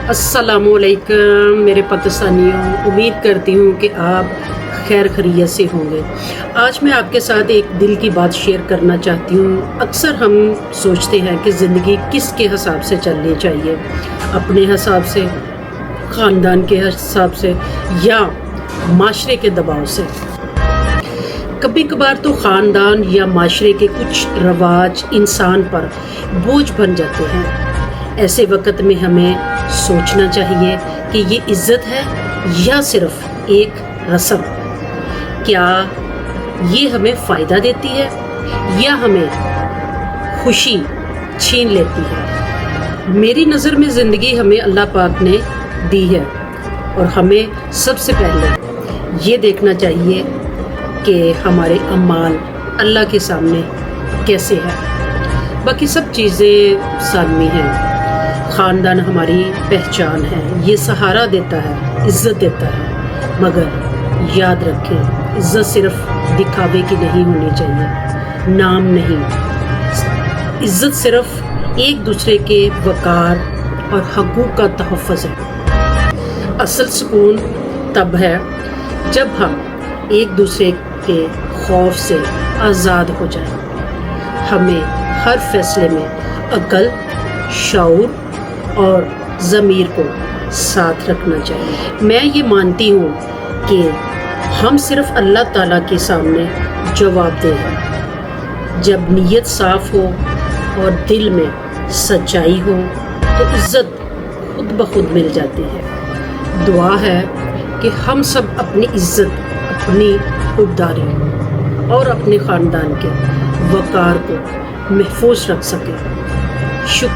अस्सलामु अलैकुम मेरे पाकिस्तानियों, उम्मीद करती हूँ कि आप खैर खैरियत से होंगे। आज मैं आपके साथ एक दिल की बात शेयर करना चाहती हूँ। अक्सर हम सोचते हैं कि ज़िंदगी किसके हिसाब से चलनी चाहिए, अपने हिसाब से, ख़ानदान के हिसाब से या माशरे के दबाव से। कभी कभार तो ख़ानदान या माशरे के कुछ रवाज इंसान पर बोझ बन जाते हैं। ऐसे वक्त में हमें सोचना चाहिए कि ये इज़्ज़त है या सिर्फ एक रस्म। क्या ये हमें फ़ायदा देती है या हमें खुशी छीन लेती है। मेरी नज़र में ज़िंदगी हमें अल्लाह पाक ने दी है और हमें सबसे पहले ये देखना चाहिए कि हमारे अमाल अल्लाह के सामने कैसे हैं। बाकी सब चीज़ें सालमी हैं। ख़ानदान हमारी पहचान है, ये सहारा देता है, इज़्ज़त देता है। मगर याद रखें, इज़्ज़त सिर्फ दिखावे की नहीं होनी चाहिए, नाम नहीं। इज़्ज़त सिर्फ एक दूसरे के वक़ार और हकूक़ का तहफ़्फ़ुज़ है। असल सुकून तब है जब हम एक दूसरे के खौफ से आज़ाद हो जाएं। हमें हर फैसले में अक़ल, शऊर और ज़मीर को साथ रखना चाहिए। मैं ये मानती हूँ कि हम सिर्फ अल्लाह ताला के सामने जवाबदेह हैं। जब नीयत साफ़ हो और दिल में सच्चाई हो तो इज़्ज़त खुद ब खुद मिल जाती है। दुआ है कि हम सब अपनी इज़्ज़त, अपनी खुददारी और अपने ख़ानदान के वक़ार को महफूज रख सकें। शुक्रिया।